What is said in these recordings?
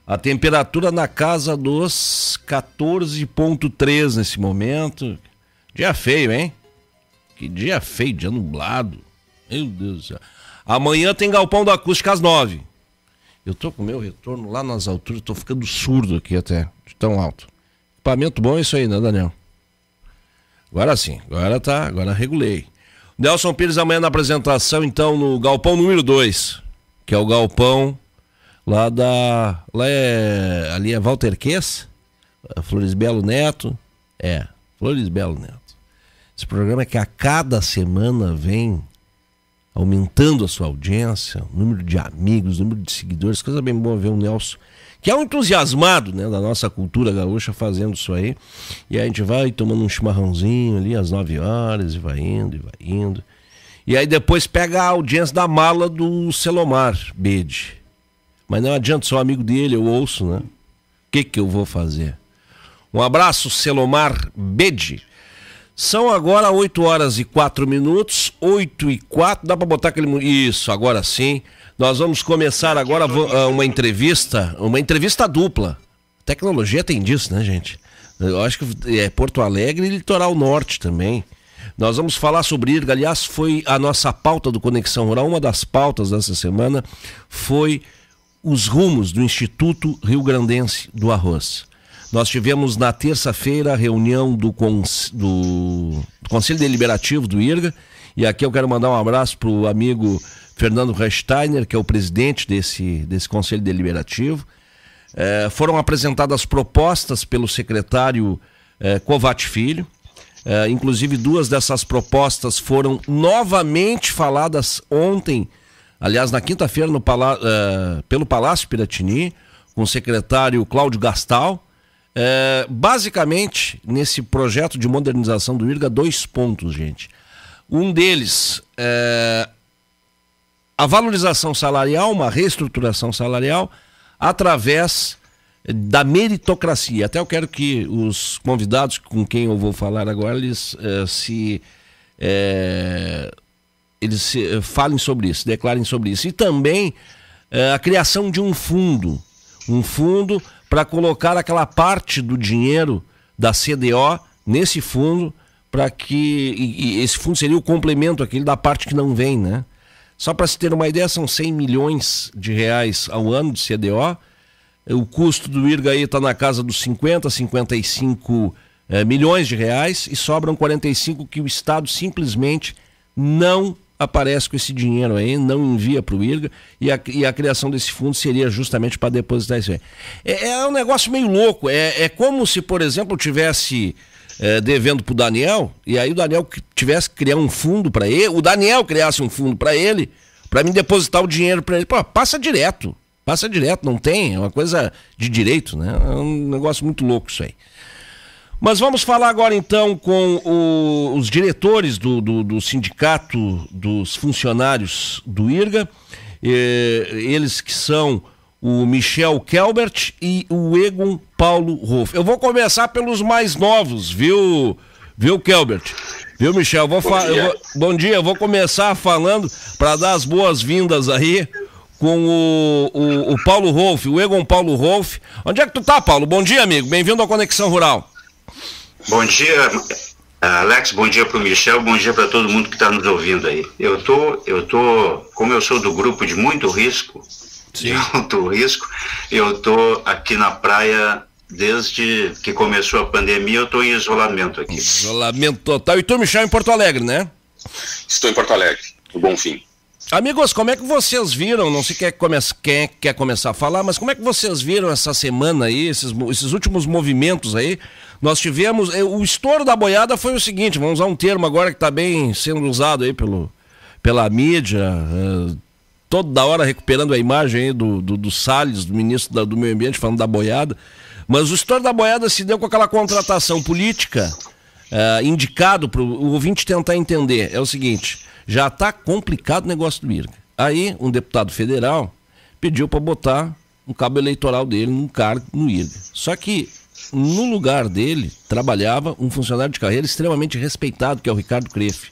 A temperatura na casa dos 14,3 nesse momento. Dia feio, hein? Que dia feio, dia nublado. Meu Deus do céu. Amanhã tem Galpão da Acústica às 9. Eu tô com o meu retorno lá nas alturas, tô ficando surdo aqui até, de tão alto. Equipamento bom é isso aí, né, Daniel? Agora sim, agora regulei. Nelson Pires amanhã na apresentação, então, no Galpão número 2, que é o galpão ali é Walter Quez, Flores Belo Neto, Flores Belo Neto. Esse programa é que a cada semana vem aumentando a sua audiência, o número de amigos, o número de seguidores, coisa bem boa ver o Nelson, que é um entusiasmado, né, da nossa cultura gaúcha, fazendo isso aí. E aí a gente vai tomando um chimarrãozinho ali às 9 horas e vai indo. E aí depois pega a audiência da mala do Selomar Bede. Mas não adianta, sou amigo dele, eu ouço, né? O que eu vou fazer? Um abraço, Selomar Bede. São agora 8 horas e 4 minutos, 8 e 4, dá pra botar aquele... Isso, agora sim. Nós vamos começar agora uma entrevista dupla. Tecnologia tem disso, né, gente? Eu acho que é Porto Alegre e Litoral Norte também. Nós vamos falar sobre IRGA, aliás, foi a nossa pauta do Conexão Rural, uma das pautas dessa semana foi os rumos do Instituto Rio Grandense do Arroz. Nós tivemos na terça-feira a reunião do Conselho Deliberativo do IRGA, e aqui eu quero mandar um abraço para o amigo Fernando Rechsteiner, que é o presidente desse Conselho Deliberativo. Foram apresentadas propostas pelo secretário Covatti Filho, inclusive 2 dessas propostas foram novamente faladas ontem, aliás na quinta-feira pelo Palácio Piratini, com o secretário Cláudio Gastal. Basicamente, nesse projeto de modernização do IRGA, 2 pontos, gente. Um deles é a valorização salarial, uma reestruturação salarial através da meritocracia. Até eu quero que os convidados com quem eu vou falar agora, eles falem sobre isso, declarem sobre isso. E também a criação de um fundo para colocar aquela parte do dinheiro da CDO nesse fundo, para que esse fundo seria o complemento aquele da parte que não vem, né? Só para se ter uma ideia, são 100 milhões de reais ao ano de CDO. O custo do IRGA aí está na casa dos 50, 55 milhões de reais e sobram 45 que o Estado simplesmente não aparece com esse dinheiro aí, não envia para o IRGA, e a criação desse fundo seria justamente para depositar isso aí. É um negócio meio louco, é como se, por exemplo, eu tivesse devendo para o Daniel, e aí o Daniel tivesse que criar um fundo para ele, o Daniel criasse um fundo para ele, para mim depositar o dinheiro para ele. Pô, passa direto, não tem, é uma coisa de direito, né? É um negócio muito louco isso aí. Mas vamos falar agora então com os diretores do sindicato dos funcionários do IRGA, eles que são o Michel Kelbert e o Egon Paulo Rolf. Eu vou começar pelos mais novos, viu Kelbert? Viu, Michel? Bom dia, eu vou começar falando para dar as boas-vindas aí com o Paulo Rolf, o Egon Paulo Rolf. Onde é que tu tá, Paulo? Bom dia, amigo, bem-vindo ao Conexão Rural. Bom dia, Alex, bom dia para o Michel, bom dia para todo mundo que está nos ouvindo aí. Eu tô, como eu sou do grupo de muito risco, de alto risco, eu tô aqui na praia desde que começou a pandemia, eu tô em isolamento aqui. Isolamento total. E tu, Michel, em Porto Alegre, né? Estou em Porto Alegre, no Bonfim. Amigos, como é que vocês viram, não sei quem quer começar a falar, mas como é que vocês viram essa semana aí, esses últimos movimentos aí? Nós tivemos, o estouro da boiada foi o seguinte, vamos usar um termo agora que está bem sendo usado aí pela mídia, toda hora recuperando a imagem aí do Salles, do ministro do Meio Ambiente, falando da boiada, mas o estouro da boiada se deu com aquela contratação política, indicado para o ouvinte tentar entender, é o seguinte, já está complicado o negócio do IRGA. Aí um deputado federal pediu para botar um cabo eleitoral dele num cargo no IRGA, só que no lugar dele trabalhava um funcionário de carreira extremamente respeitado, que é o Ricardo Crefe.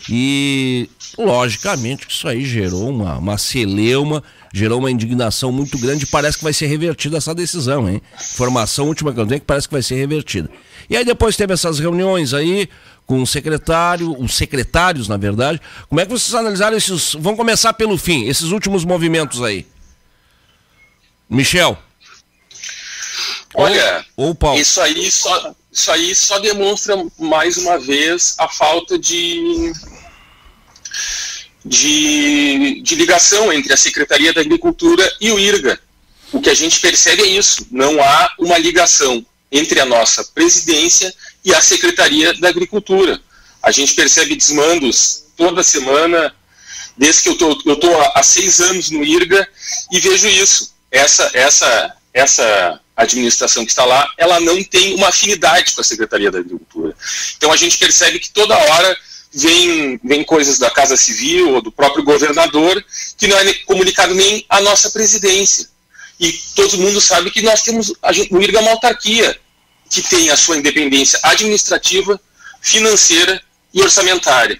E, logicamente, isso aí gerou uma celeuma, gerou uma indignação muito grande e parece que vai ser revertida essa decisão, hein? Informação última que eu tenho que parece que vai ser revertida. E aí depois teve essas reuniões aí com o secretário, os secretários, na verdade. Como é que vocês analisaram esses... Vamos começar pelo fim, esses últimos movimentos aí. Michel. Olha, ou Paulo. Isso aí só demonstra mais uma vez a falta de ligação entre a Secretaria da Agricultura e o IRGA. O que a gente percebe é isso, não há uma ligação entre a nossa presidência e a Secretaria da Agricultura. A gente percebe desmandos toda semana, desde que eu estou há 6 anos no IRGA, e vejo isso. Essa administração que está lá, ela não tem uma afinidade com a Secretaria da Agricultura. Então a gente percebe que toda hora vem coisas da Casa Civil ou do próprio governador que não é comunicado nem à nossa presidência. E todo mundo sabe que nós temos, o IRGA é uma autarquia que tem a sua independência administrativa, financeira e orçamentária.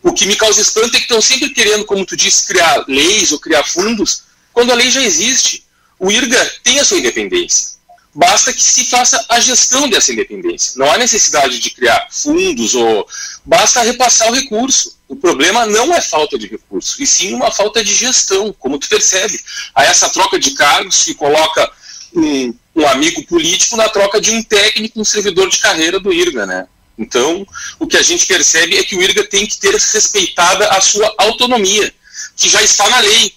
O que me causa espanto é que estão sempre querendo, como tu disse, criar leis ou criar fundos, quando a lei já existe. O IRGA tem a sua independência. Basta que se faça a gestão dessa independência. Não há necessidade de criar fundos ou... Basta repassar o recurso. O problema não é falta de recurso, e sim uma falta de gestão, como tu percebe. Há essa troca de cargos, se coloca um amigo político na troca de um técnico, um servidor de carreira do IRGA, né? Então, o que a gente percebe é que o IRGA tem que ter respeitada a sua autonomia, que já está na lei.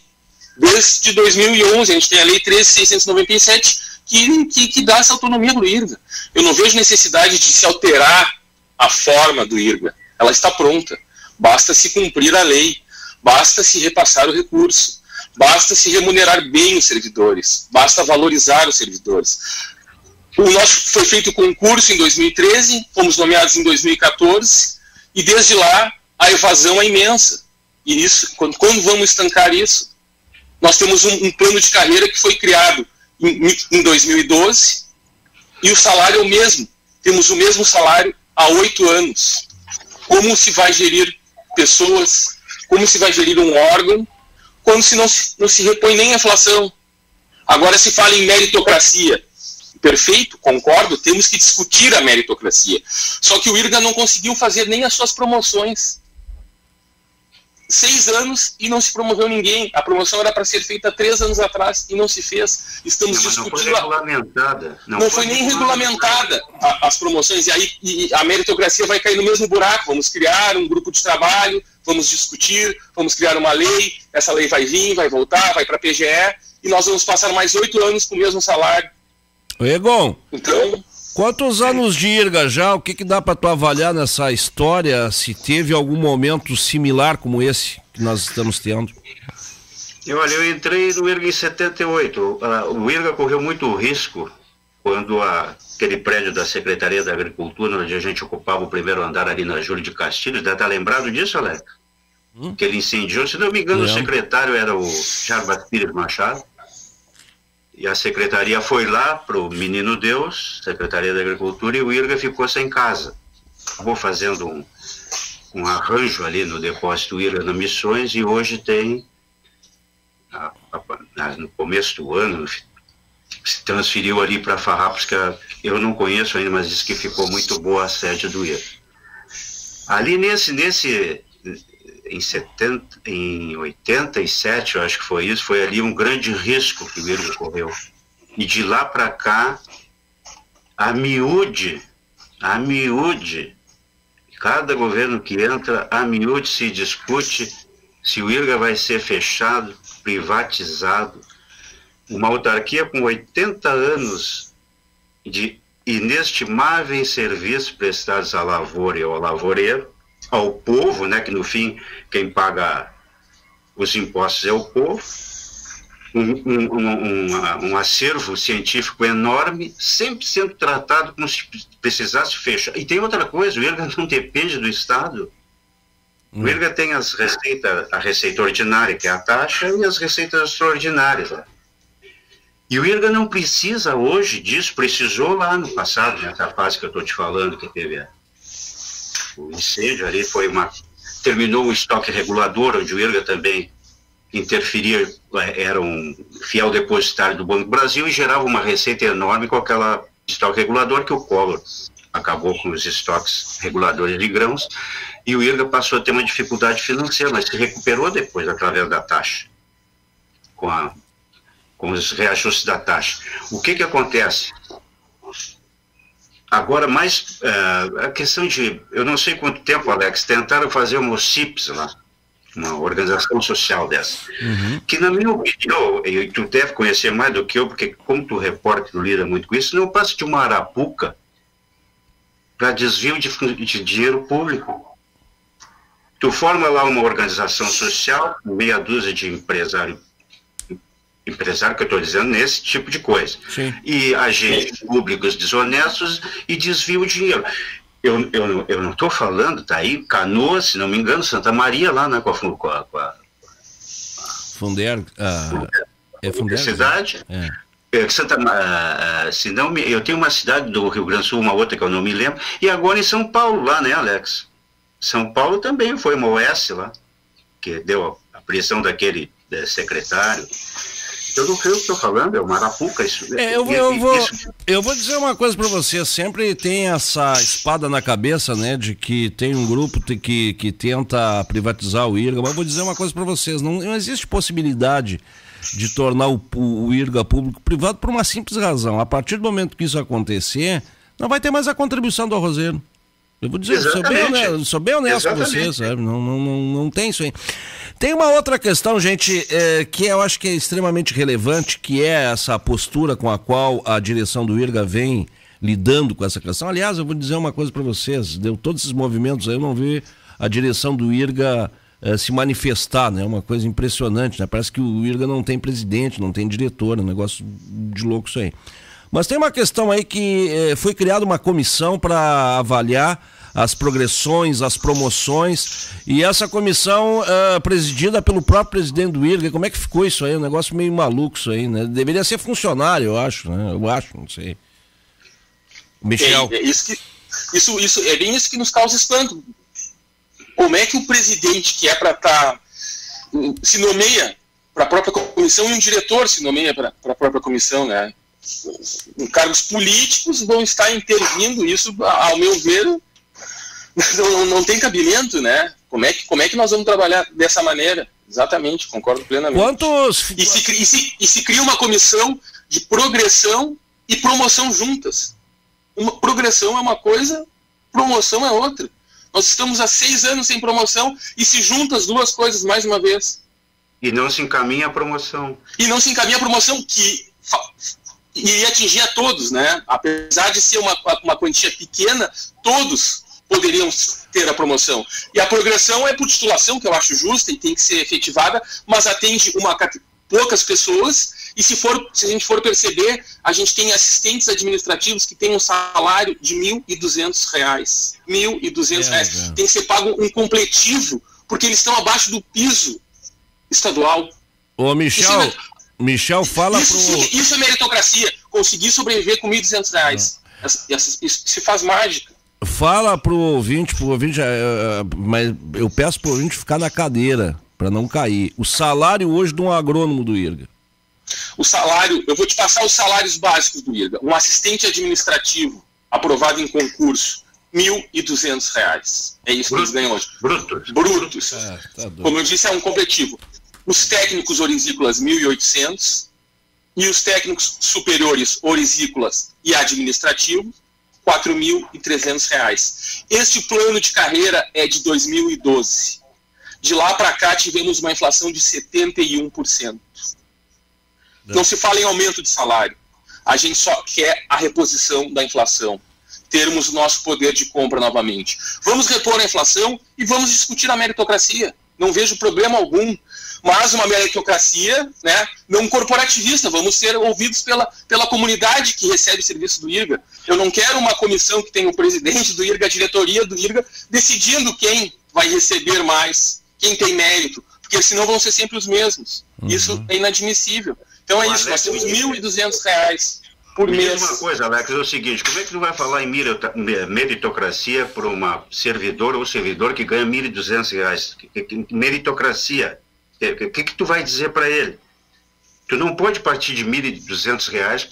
Desde 2011, a gente tem a Lei 13.697, que dá essa autonomia para o IRGA. Eu não vejo necessidade de se alterar a forma do IRGA. Ela está pronta. Basta se cumprir a lei, basta se repassar o recurso, basta se remunerar bem os servidores, basta valorizar os servidores. O nosso foi feito concurso em 2013, fomos nomeados em 2014, e desde lá a evasão é imensa. E isso, quando vamos estancar isso? Nós temos um plano de carreira que foi criado em 2012 e o salário é o mesmo. Temos o mesmo salário há 8 anos. Como se vai gerir pessoas? Como se vai gerir um órgão? Quando não se repõe nem a inflação. Agora se fala em meritocracia. Perfeito, concordo, temos que discutir a meritocracia. Só que o IRGA não conseguiu fazer nem as suas promoções. 6 anos e não se promoveu ninguém. A promoção era para ser feita 3 anos atrás e não se fez. Estamos discutindo. Não foi regulamentada. Não foi nem regulamentada as promoções. E aí a meritocracia vai cair no mesmo buraco. Vamos criar um grupo de trabalho, vamos discutir, vamos criar uma lei. Essa lei vai vir, vai voltar, vai para a PGE e nós vamos passar mais 8 anos com o mesmo salário. Ô Egon, então, quantos anos de IRGA já? O que dá para tu avaliar nessa história? Se teve algum momento similar como esse que nós estamos tendo? Olha, eu entrei no IRGA em 78. O IRGA correu muito risco quando aquele prédio da Secretaria da Agricultura, onde a gente ocupava o primeiro andar ali na Júlio de Castilhos, deve estar lembrado disso, Alex? Que ele incendiou. Se não me engano, o secretário era o Jarbas Pires Machado. E a secretaria foi lá para o Menino Deus, Secretaria da Agricultura, e o IRGA ficou sem casa. Acabou fazendo um arranjo ali no depósito IRGA na Missões, e hoje tem, no começo do ano, se transferiu ali para Farrapos, que eu não conheço ainda, mas diz que ficou muito boa a sede do IRGA. Ali em 87, eu acho que foi isso, foi ali um grande risco que o IRGA correu. E de lá para cá, a miúde, cada governo que entra, a miúde se discute se o IRGA vai ser fechado, privatizado. Uma autarquia com 80 anos de inestimáveis serviços prestados à lavoura e ao lavoureiro, ao povo, né, que no fim quem paga os impostos é o povo, um acervo científico enorme, sempre sendo tratado como se precisasse fechar. E tem outra coisa, o IRGA não depende do Estado. O IRGA tem a receita ordinária, que é a taxa, e as receitas extraordinárias. Né? E o IRGA não precisa hoje disso, precisou lá no passado, nessa fase que eu estou te falando, que teve o incêndio ali, terminou o estoque regulador, onde o IRGA também interferia, era um fiel depositário do Banco do Brasil e gerava uma receita enorme com aquela estoque regulador que o Collor acabou com os estoques reguladores de grãos, e o IRGA passou a ter uma dificuldade financeira, mas se recuperou depois através da taxa, com os reajustes da taxa. O que acontece? Agora, mais a questão de, eu não sei quanto tempo, Alex, tentaram fazer uma OCIPS lá, uma organização social dessa, que, na minha opinião, e tu deve conhecer mais do que eu, porque como tu repórter, tu lida muito com isso, não passa de uma arapuca para desvio de dinheiro público. Tu forma lá uma organização social, meia dúzia de empresário que eu estou dizendo, nesse tipo de coisa. Sim. E agentes públicos desonestos e desvio de dinheiro. Eu não estou falando, tá aí, Canoas, se não me engano, Santa Maria, lá, né, com a Funder, é Funder, cidade. Se não, eu tenho uma cidade do Rio Grande do Sul, uma outra que eu não me lembro, e agora em São Paulo, lá, né, Alex? São Paulo também foi uma OS lá, que deu a prisão daquele secretário. Eu não sei o que estou falando, é uma arapuca isso. Eu vou dizer uma coisa para você, sempre tem essa espada na cabeça, né, de que tem um grupo que tenta privatizar o IRGA, mas eu vou dizer uma coisa para vocês, não existe possibilidade de tornar o IRGA público-privado por uma simples razão. A partir do momento que isso acontecer, não vai ter mais a contribuição do arrozeiro. Eu vou dizer, sou bem honesto com vocês, sabe? Não tem isso aí. Tem uma outra questão, gente, que eu acho que é extremamente relevante, que é essa postura com a qual a direção do IRGA vem lidando com essa questão. Aliás, eu vou dizer uma coisa para vocês, deu todos esses movimentos aí, eu não vi a direção do IRGA se manifestar, né? Uma coisa impressionante, né? Parece que o IRGA não tem presidente, não tem diretor, é um negócio de louco isso aí. Mas tem uma questão aí que foi criada uma comissão para avaliar as progressões, as promoções, e essa comissão presidida pelo próprio presidente do IRGA. Como é que ficou isso aí? Um negócio meio maluco isso aí, né? Deveria ser funcionário, eu acho, né? Não sei. Michel. Isso é bem isso que nos causa espanto. Como é que o presidente, que é para estar, se nomeia para a própria comissão, e um diretor se nomeia para a própria comissão, né? Cargos políticos vão estar intervindo, isso, ao meu ver, não tem cabimento, né? Como é que nós vamos trabalhar dessa maneira? Exatamente, concordo plenamente. E se cria uma comissão de progressão e promoção juntas. Progressão é uma coisa, promoção é outra. Nós estamos há 6 anos sem promoção e se juntam as duas coisas mais uma vez. E não se encaminha a promoção. Que iria atingir a todos, né? Apesar de ser uma quantia pequena, todos poderiam ter a promoção. E a progressão é por titulação, que eu acho justa e tem que ser efetivada, mas atende poucas pessoas, e se a gente for perceber, a gente tem assistentes administrativos que têm um salário de R$ 1.200. R$ 1.200. Tem que ser pago um completivo, porque eles estão abaixo do piso estadual. Ô, Michel, fala Isso é meritocracia. Conseguir sobreviver com R$ 1.200. Isso se faz mágica. Fala pro ouvinte, mas eu peço pro ouvinte ficar na cadeira, para não cair. O salário hoje de um agrônomo do IRGA. O salário, eu vou te passar os salários básicos do IRGA. Um assistente administrativo aprovado em concurso, R$ 1.200. É isso que eles ganham hoje. Brutos. Tá. Como eu disse, é um completivo. Os técnicos orizícolas, 1.800, e os técnicos superiores orizícolas e administrativos, R$ 4.300. Este plano de carreira é de 2012. De lá para cá tivemos uma inflação de 71%. Não se fala em aumento de salário. A gente só quer a reposição da inflação. Termos o nosso poder de compra novamente. Vamos repor a inflação e vamos discutir a meritocracia. Não vejo problema algum. Mas uma meritocracia, né, não corporativista. Vamos ser ouvidos pela comunidade que recebe o serviço do IRGA. Eu não quero uma comissão que tenha o presidente do IRGA, a diretoria do IRGA, decidindo quem vai receber mais, quem tem mérito, porque senão vão ser sempre os mesmos. Isso é inadmissível. Então isso, nós temos R$ 1.200 por mês. Uma coisa, Alex, é o seguinte, como é que tu vai falar em meritocracia para uma servidora ou servidor que ganha R$ 1.200? Meritocracia. O que tu vai dizer para ele? Tu não pode partir de R$ 1.200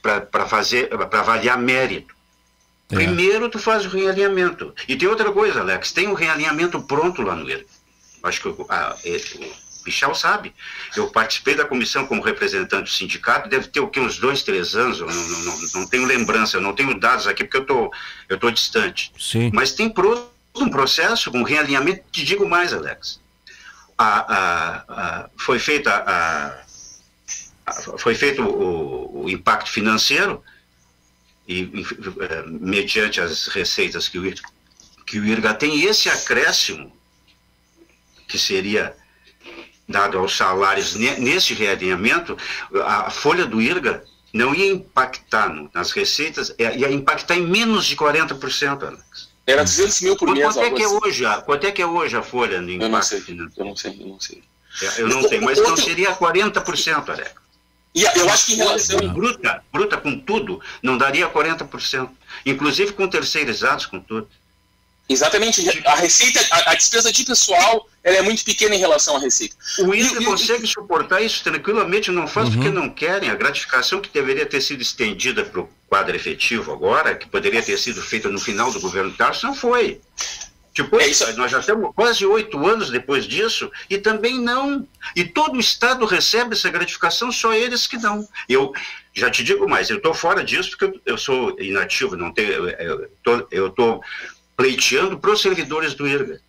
para avaliar mérito. Primeiro tu faz o realinhamento. E tem outra coisa, Alex, tem um realinhamento pronto lá no IRGA. Acho que o Michel sabe. Eu participei da comissão como representante do sindicato, deve ter o quê? Uns 2, 3 anos, eu não tenho lembrança, eu não tenho dados aqui porque eu tô distante. Sim. Mas tem pronto um processo com realinhamento, te digo mais, Alex. Foi feito o impacto financeiro e mediante as receitas que o IRGA tem, esse acréscimo que seria dado aos salários nesse realinhamento, a folha do IRGA não ia impactar nas receitas, ia impactar em menos de 40%, Alex. Era 200 mil por mês. Quanto é que é hoje a folha no impacto financeiro? Eu não sei. Eu não sei, mas não seria 40%, Alex. E eu acho que em relação... Bruta com tudo, não daria 40%. Inclusive com terceirizados, com tudo. Exatamente. A receita, a despesa de pessoal, ela é muito pequena em relação à receita. O IRGA consegue suportar isso tranquilamente, não faz porque não querem. A gratificação que deveria ter sido estendida para o quadro efetivo agora, que poderia ter sido feita no final do governo Tarso, não foi. Nós já estamos quase 8 anos depois disso e também não. E todo o Estado recebe essa gratificação, só eles que não. Eu já te digo mais, eu estou fora disso porque eu sou inativo, não tenho, eu estou pleiteando para os servidores do IRGA.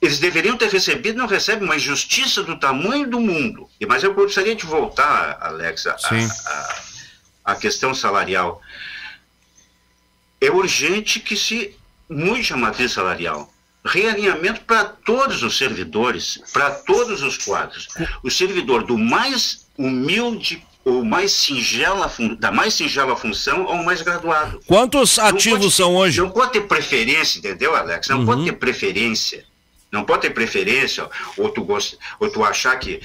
Eles deveriam ter recebido, não recebem, uma injustiça do tamanho do mundo. Mas eu gostaria de voltar, Alex, à questão salarial. É urgente que se mude a matriz salarial. Realinhamento para todos os servidores, para todos os quadros. O servidor do mais humilde ou da mais singela função ao mais graduado. Quantos ativos são hoje? Não pode ter preferência, entendeu, Alex? Não pode ter preferência. Não pode ter preferência, ou tu achar que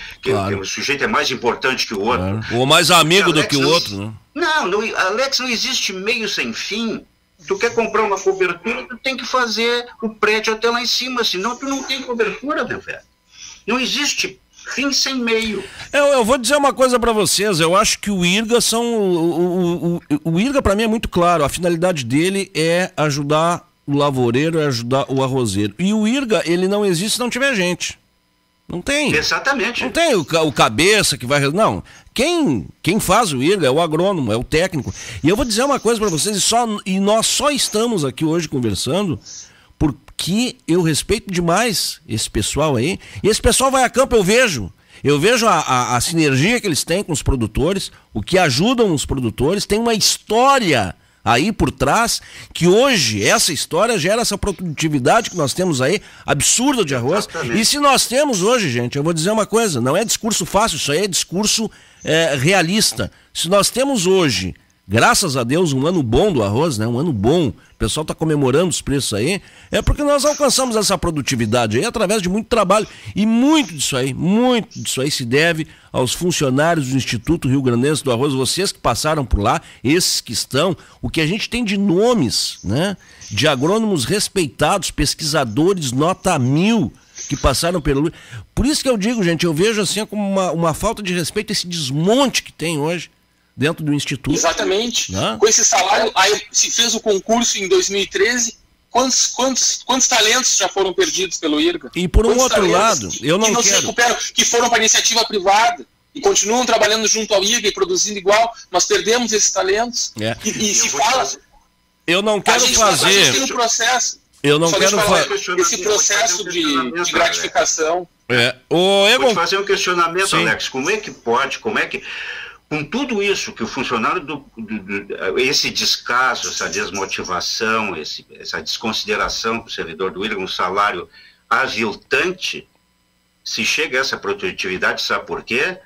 o sujeito é mais importante que o outro. Claro. Ou mais amigo do que o outro, né? Não, Alex, não existe meio sem fim. Tu quer comprar uma cobertura, tu tem que fazer o prédio até lá em cima, senão tu não tem cobertura, meu velho. Não existe fim sem meio. Eu vou dizer uma coisa para vocês, eu acho que o IRGA o IRGA para mim é muito claro, a finalidade dele é ajudar o lavoureiro, é ajudar o arrozeiro. E o IRGA, ele não existe se não tiver gente. Não tem. Exatamente. Não tem o cabeça que vai... Não. Quem faz o IRGA é o agrônomo, é o técnico. E eu vou dizer uma coisa para vocês, e nós só estamos aqui hoje conversando porque eu respeito demais esse pessoal aí. E esse pessoal vai a campo, eu vejo a sinergia que eles têm com os produtores, o que ajudam os produtores, tem uma história aí por trás, que hoje essa história gera essa produtividade que nós temos aí, absurda de arroz. Exatamente. E se nós temos hoje, gente, eu vou dizer uma coisa, não é discurso fácil, isso aí é discurso realista. Se nós temos hoje, graças a Deus, um ano bom do arroz, né? Um ano bom, o pessoal está comemorando os preços aí, é porque nós alcançamos essa produtividade aí através de muito trabalho. E muito disso aí se deve aos funcionários do Instituto Rio Grandense do Arroz, vocês que passaram por lá, esses que estão, o que a gente tem de nomes, né? De agrônomos respeitados, pesquisadores nota 1000, que passaram pelo... Por isso que eu digo, gente, eu vejo assim como uma falta de respeito esse desmonte que tem hoje dentro do Instituto. Exatamente. Né? Com esse salário, aí se fez o concurso em 2013, quantos talentos já foram perdidos pelo IRGA? E por um outro lado, eu não quero... se recuperam, que foram para a iniciativa privada e continuam trabalhando junto ao IRGA e produzindo igual, nós perdemos esses talentos. E se fala... Eu não quero fazer... A gente tem um processo... Eu não quero fazer esse processo de gratificação. Vou te fazer um questionamento, sim. Alex. Como é que pode, com tudo isso que o funcionário esse descaso, essa desmotivação, essa desconsideração para o servidor do IRGA, um salário aviltante, se chega a essa produtividade, sabe por quê?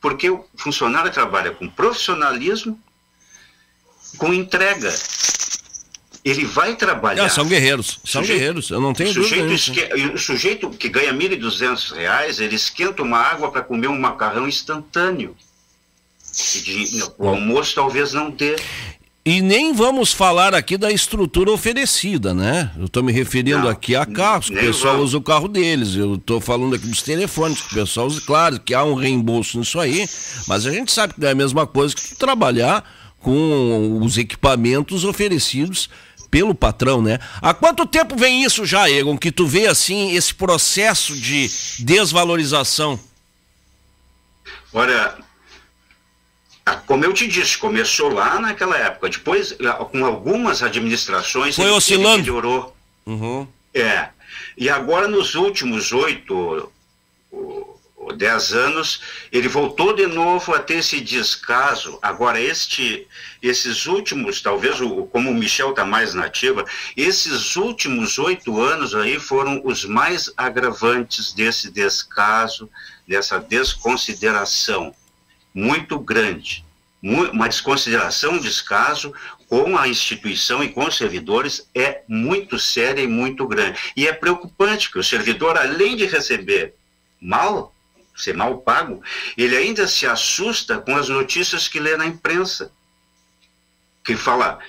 Porque o funcionário trabalha com profissionalismo, com entrega. Ele vai trabalhar... São guerreiros, eu não tenho dúvida. O sujeito que ganha R$ 1.200, ele esquenta uma água para comer um macarrão instantâneo. O almoço talvez não dê. E nem vamos falar aqui da estrutura oferecida, né? Eu estou me referindo aqui a carros, que o pessoal usa o carro deles. Eu estou falando aqui dos telefones, que o pessoal usa, claro, que há um reembolso nisso aí, mas a gente sabe que não é a mesma coisa que tu trabalhar com os equipamentos oferecidos pelo patrão, né? Há quanto tempo vem isso já, Egon, que tu vê, assim, esse processo de desvalorização? Olha, como eu te disse, começou lá naquela época, depois com algumas administrações foi oscilando. Ele melhorou. Uhum. E agora nos últimos 8 ou 10 anos, ele voltou de novo a ter esse descaso. Agora esses últimos, talvez como o Michel está mais na ativa, esses últimos 8 anos aí foram os mais agravantes desse descaso, dessa desconsideração muito grande, mas consideração, descaso com a instituição e com os servidores é muito séria e muito grande. E é preocupante que o servidor, além de receber ser mal pago, ele ainda se assusta com as notícias que lê na imprensa. Que fala...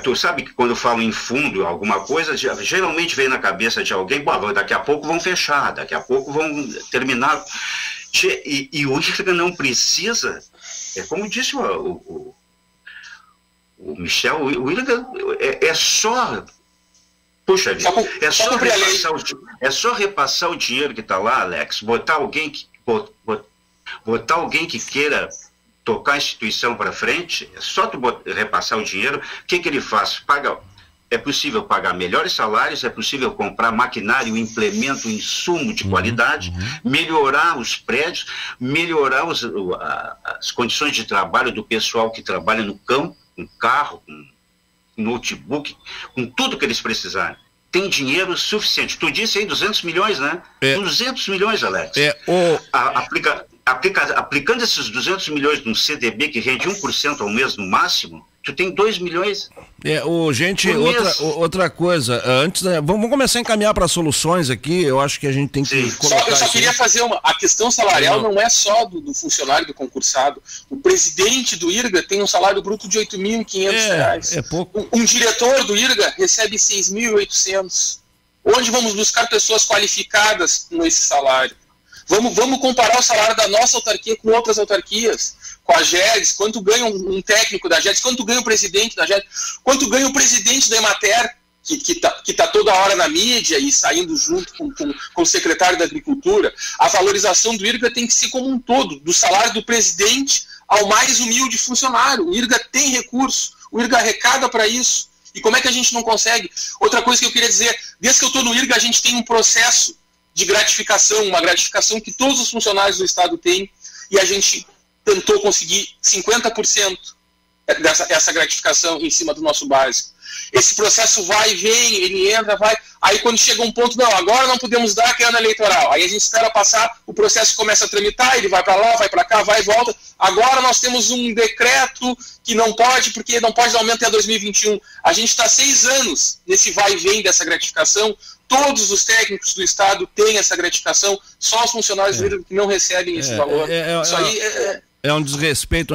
Tu sabe que quando falam em fundo, alguma coisa, geralmente vem na cabeça de alguém, daqui a pouco vão fechar, daqui a pouco vão terminar... E o IRGA não precisa, como disse o Michel, o IRGA é só, puxa vida, é só repassar o dinheiro que está lá, Alex, botar alguém que queira tocar a instituição para frente, é só tu repassar o dinheiro, o que ele faz? É possível pagar melhores salários, é possível comprar maquinário, implemento, insumo de qualidade, melhorar os prédios, melhorar as condições de trabalho do pessoal que trabalha no campo, com carro, com notebook, com tudo que eles precisarem. Tem dinheiro suficiente. Tu disse aí 200 milhões, né? 200 milhões, Alex. Aplicando esses 200 milhões num CDB que rende 1% ao mês no máximo, tu tem 2 milhões. Gente, outra coisa, antes, vamos começar a encaminhar para soluções aqui, eu acho que a gente tem que colocar... Eu só queria fazer a questão salarial não é só do funcionário, do concursado. O presidente do IRGA tem um salário bruto de R$ 8.500. É pouco. Um diretor do IRGA recebe 6.800. Onde vamos buscar pessoas qualificadas com esse salário? Vamos comparar o salário da nossa autarquia com outras autarquias, com a GEDES, quanto ganha um técnico da GEDES, quanto ganha o presidente da GEDES, quanto ganha o presidente da Emater, que tá toda hora na mídia e saindo junto com o secretário da Agricultura. A valorização do IRGA tem que ser como um todo, do salário do presidente ao mais humilde funcionário. O IRGA tem recurso, o IRGA arrecada para isso. E como é que a gente não consegue? Outra coisa que eu queria dizer, desde que eu estou no IRGA, a gente tem um processo de gratificação, uma gratificação que todos os funcionários do Estado têm, e a gente tentou conseguir 50% dessa gratificação em cima do nosso básico. Esse processo vai e vem, ele entra, vai, aí quando chega um ponto, não, agora não podemos dar, que é ano eleitoral, aí a gente espera passar, o processo começa a tramitar, ele vai para lá, vai para cá, vai e volta, agora nós temos um decreto que não pode, porque não pode dar aumento até 2021. A gente está 6 anos nesse vai e vem dessa gratificação. Todos os técnicos do Estado têm essa gratificação, só os funcionários do IRGA que não recebem esse valor. Isso aí é um desrespeito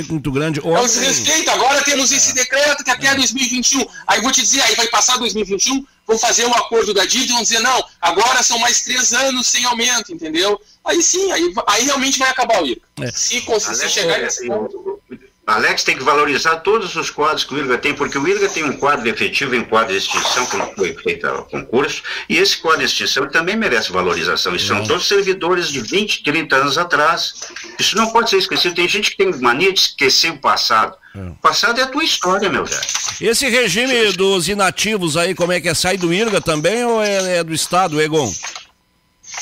muito grande. É um desrespeito. Agora temos esse decreto que até 2021. Aí vou te dizer, aí vai passar 2021, vão fazer um acordo da dívida e vão dizer, não, agora são mais 3 anos sem aumento, entendeu? Aí sim, aí realmente vai acabar o IRGA. Se chegar nesse ponto... Alex, tem que valorizar todos os quadros que o IRGA tem, porque o IRGA tem um quadro efetivo e um quadro de extinção, que foi feito ao concurso, e esse quadro de extinção também merece valorização. E são todos servidores de 20, 30 anos atrás. Isso não pode ser esquecido. Tem gente que tem mania de esquecer o passado. O passado é a tua história, meu velho. Esse regime dos inativos aí, como é que é? Sai do IRGA também ou é do Estado, Egon?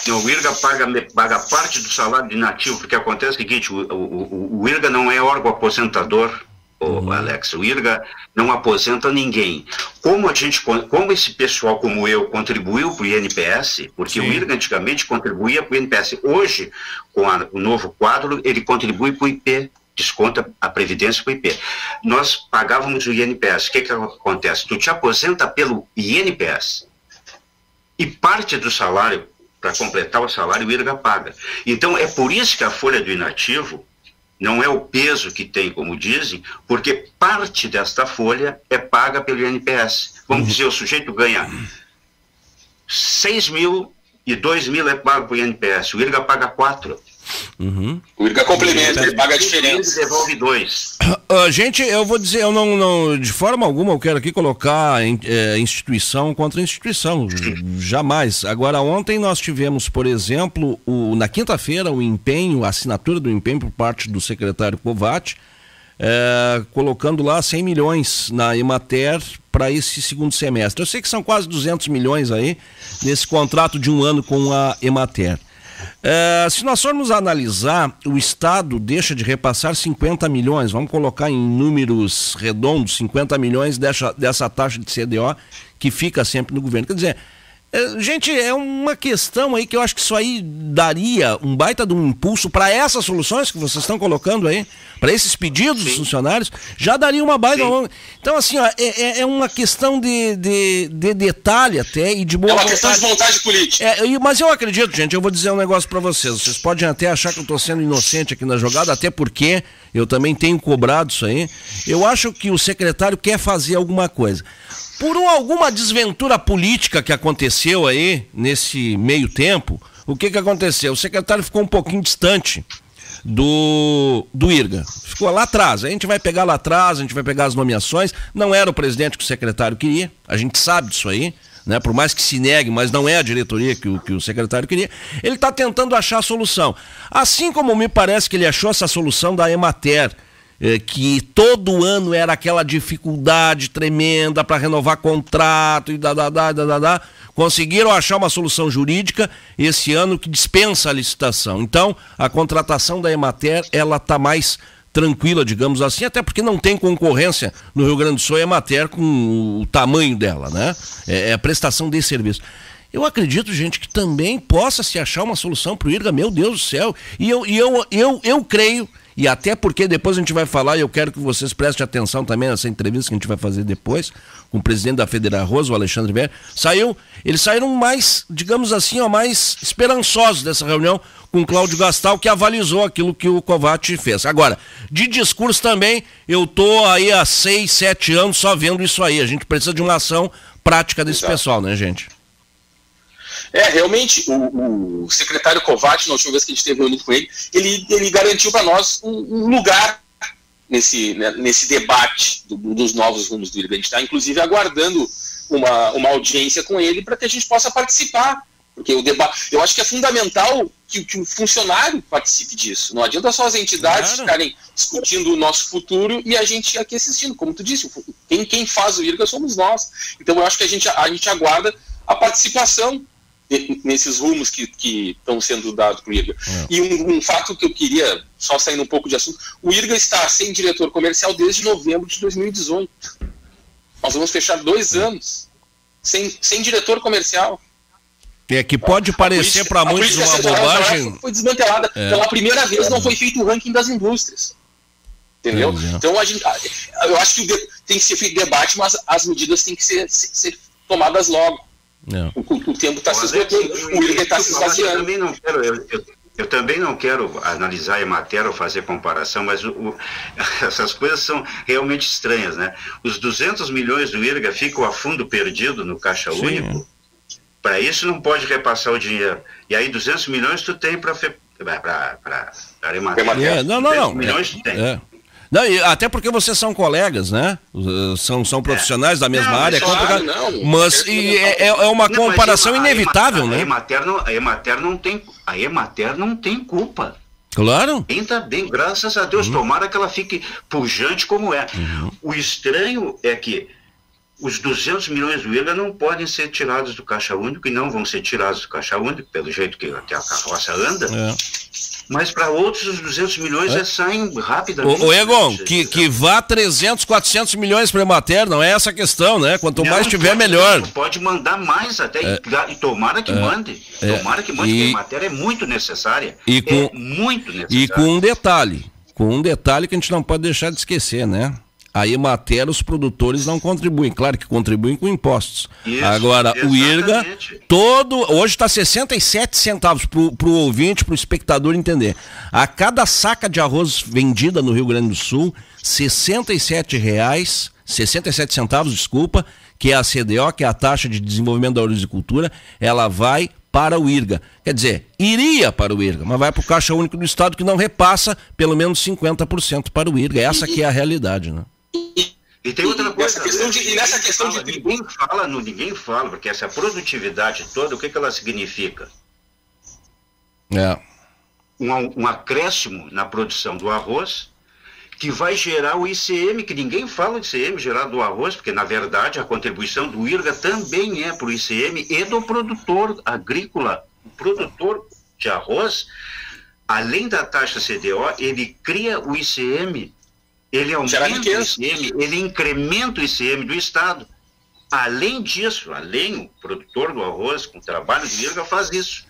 O IRGA paga parte do salário de inativo, porque acontece o seguinte, o IRGA não é órgão aposentador, Alex, o IRGA não aposenta ninguém. Como esse pessoal como eu contribuiu para o INPS, porque o IRGA antigamente contribuía para o INPS, hoje, com o novo quadro, ele contribui para o IP, desconta a previdência para o IP. Nós pagávamos o INPS, o que acontece? Tu te aposenta pelo INPS e parte do salário, para completar o salário, o IRGA paga. Então, é por isso que a folha do inativo não é o peso que tem, como dizem, porque parte desta folha é paga pelo INPS. Vamos dizer, o sujeito ganha 6 mil e 2 mil é pago pelo INPS, o IRGA paga 4. O IRGA complementa, ele paga a diferença. Ele devolve 2. Gente, eu vou dizer, eu não de forma alguma eu quero aqui colocar instituição contra instituição, jamais. Agora, ontem nós tivemos, por exemplo, na quinta-feira, a assinatura do empenho por parte do secretário Covatti, colocando lá 100 milhões na Emater para esse segundo semestre. Eu sei que são quase 200 milhões aí nesse contrato de um ano com a Emater. Se nós formos analisar, o Estado deixa de repassar 50 milhões, vamos colocar em números redondos, 50 milhões dessa taxa de CDO que fica sempre no governo. Quer dizer, gente, é uma questão aí que eu acho que isso aí daria um baita de um impulso para essas soluções que vocês estão colocando aí, para esses pedidos dos funcionários, já daria uma baita. Então, assim, ó, é uma questão de detalhe até e de boa vontade. É uma questão de vontade política. Mas eu acredito, gente, eu vou dizer um negócio para vocês. Vocês podem até achar que eu estou sendo inocente aqui na jogada, até porque eu também tenho cobrado isso aí. Eu acho que o secretário quer fazer alguma coisa. Por alguma desventura política que aconteceu aí, nesse meio tempo, o que aconteceu? O secretário ficou um pouquinho distante do IRGA. Ficou lá atrás. A gente vai pegar lá atrás, a gente vai pegar as nomeações. Não era o presidente que o secretário queria, a gente sabe disso aí, né? Por mais que se negue, mas não é a diretoria que o secretário queria. Ele está tentando achar a solução. Assim como me parece que ele achou essa solução da Emater, que todo ano era aquela dificuldade tremenda para renovar contrato e conseguiram achar uma solução jurídica esse ano que dispensa a licitação. Então, a contratação da Emater, ela está mais tranquila, digamos assim, até porque não tem concorrência no Rio Grande do Sul, a Emater com o tamanho dela, né? É a prestação de serviço. Eu acredito, gente, que também possa se achar uma solução para o IRGA, meu Deus do céu, e eu creio. E até porque depois a gente vai falar, e eu quero que vocês prestem atenção também nessa entrevista que a gente vai fazer depois, com o presidente da Federarroz, o Alexandre Vieira, eles saíram mais, digamos assim, mais esperançosos dessa reunião com o Cláudio Gastal, que avalizou aquilo que o Covatti fez. Agora, de discurso também, eu tô aí há 6, 7 anos só vendo isso aí. A gente precisa de uma ação prática desse pessoal, né, gente? Realmente, o secretário Covatti, na última vez que a gente esteve reunido com ele, ele garantiu para nós um lugar nesse debate dos novos rumos do IRGA. A gente está, inclusive, aguardando uma audiência com ele para que a gente possa participar. Porque o debate, eu acho que é fundamental que o funcionário participe disso. Não adianta só as entidades ficarem discutindo o nosso futuro e a gente aqui assistindo. Como tu disse, quem faz o IRGA somos nós. Então, eu acho que a gente aguarda a participação nesses rumos que estão sendo dados para o IRGA. E um fato que eu queria, só saindo um pouco de assunto, o IRGA está sem diretor comercial desde novembro de 2018. Nós vamos fechar 2 anos sem diretor comercial. Que pode parecer para muitos uma bobagem. Foi desmantelada. Pela primeira vez não foi feito o ranking das indústrias. Entendeu? Então eu acho que tem que ser feito debate, mas as medidas têm que ser tomadas logo. O tempo está se esgotando, o IRGA está se esvaziando. Eu também não quero analisar a Emater ou fazer comparação, mas essas coisas são realmente estranhas, né? Os 200 milhões do IRGA ficam a fundo perdido no Caixa Único. Para isso não pode repassar o dinheiro. E aí 200 milhões tu tem para a Emater. Não. Milhões tu tem. Não, até porque vocês são colegas, né? São profissionais da mesma área. Claro, mas é uma comparação inevitável, né? A Emater não tem culpa. Claro. Ainda bem, graças a Deus. Tomara que ela fique pujante como é. O estranho é que os 200 milhões do IRGA não podem ser tirados do Caixa Único e não vão ser tirados do Caixa Único, pelo jeito que a carroça anda. Mas para outros, os 200 milhões saem rapidamente. Egon, que vá 300, 400 milhões para a Emater, não é essa a questão, né? Quanto mais tiver, melhor. Pode mandar mais até, e tomara que mande. Tomara que mande, porque a Emater é muito necessária. Muito necessária. E com um detalhe que a gente não pode deixar de esquecer, né? A Emater, os produtores não contribuem, claro que contribuem com impostos. Isso, agora, exatamente. o IRGA, hoje está 67 centavos para o ouvinte, para o espectador entender. A cada saca de arroz vendida no Rio Grande do Sul, 67 centavos, desculpa, que é a CDO, que é a taxa de desenvolvimento da horticultura, ela vai para o IRGA. Quer dizer, iria para o IRGA, mas vai para o Caixa Único do Estado, que não repassa pelo menos 50% para o IRGA. Essa que é a realidade, né? E tem outra coisa, nessa questão de ninguém fala, porque essa produtividade toda, o que ela significa? Um acréscimo na produção do arroz, que vai gerar o ICM, que ninguém fala de ICM gerado do arroz, porque na verdade a contribuição do IRGA também é para o ICM e do produtor agrícola. O produtor de arroz, além da taxa CDO, ele cria o ICM, ele aumenta o ICM, ele incrementa o ICM do Estado. Além disso, o produtor do arroz, com o trabalho do IRGA, faz isso.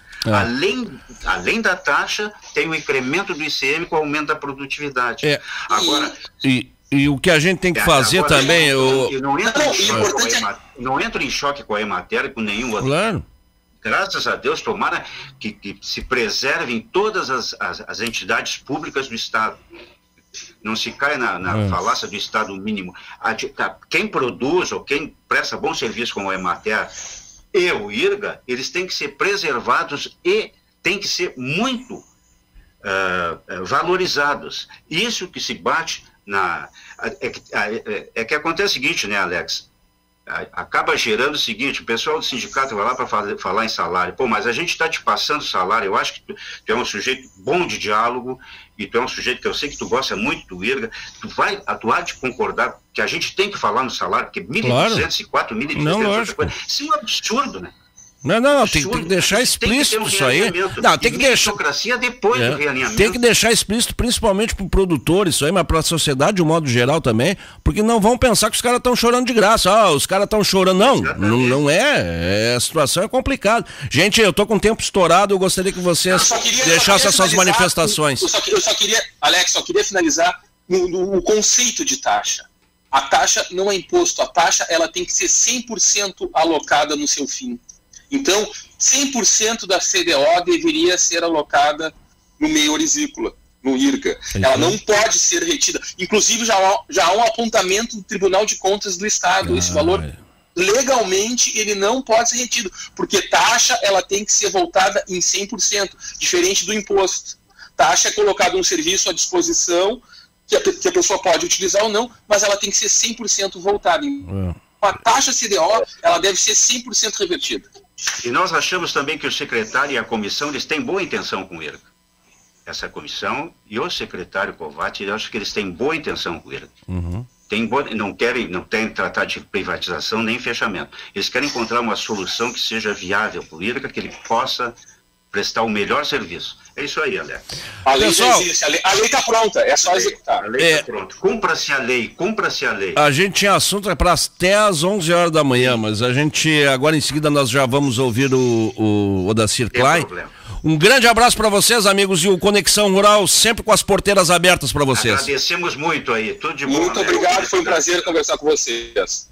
Além da taxa, tem o incremento do ICM com o aumento da produtividade. Agora, e o que a gente tem que fazer agora, também... Eu não entro em choque com a Emater e com nenhum outro. Claro. Graças a Deus, tomara que se preservem todas as entidades públicas do Estado. Não se cai na falácia do Estado mínimo. Quem produz ou quem presta bom serviço como a Emater e o IRGA, eles têm que ser preservados e têm que ser muito valorizados. Isso que se bate é que acontece o seguinte, né, Alex? Acaba gerando o seguinte: o pessoal do sindicato vai lá para falar em salário. Pô, mas a gente está te passando salário. Eu acho que tu é um sujeito bom de diálogo e tu é um sujeito que eu sei que tu gosta muito do IRGA. Tu vai atuar de concordar que a gente tem que falar no salário, porque 1.200 e 4.200, isso é um absurdo, né? Não, tem que deixar explícito isso aí. Não, tem que deixar. Depois do realinhamento. Tem que deixar explícito, principalmente para o produtor, isso aí, mas para a sociedade de um modo geral também, porque não vão pensar que os caras estão chorando de graça. Os caras estão chorando. Não é. A situação é complicada. Gente, eu tô com o tempo estourado, eu gostaria que vocês deixassem as suas manifestações. Eu só queria, Alex, finalizar no conceito de taxa. A taxa não é imposto, a taxa ela tem que ser 100% alocada no seu fim. Então, 100% da CDO deveria ser alocada no meio horizícola, no IRGA. Ela não pode ser retida. Inclusive, já há um apontamento do Tribunal de Contas do Estado. Esse valor, legalmente, ele não pode ser retido, porque taxa ela tem que ser voltada em 100%, diferente do imposto. Taxa é colocado um serviço à disposição, que a pessoa pode utilizar ou não, mas ela tem que ser 100% voltada. A taxa CDO ela deve ser 100% revertida. E nós achamos também que o secretário e a comissão, eles têm boa intenção com o IRGA. Essa comissão e o secretário Kovács, eu acho que eles têm boa intenção com o IRGA. Não querem tratar de privatização nem fechamento. Eles querem encontrar uma solução que seja viável para o IRGA, que ele possa prestar o melhor serviço. É isso aí, Alex. A lei já existe, a lei está pronta, é só executar. A lei está pronta. Cumpra-se a lei. A gente tinha assunto para até às 11 horas da manhã, mas a gente, agora em seguida, nós já vamos ouvir o Odacir Klein. Um grande abraço para vocês, amigos, e o Conexão Rural sempre com as porteiras abertas para vocês. Agradecemos muito aí, tudo de bom. Muito obrigado, foi um prazer conversar com vocês.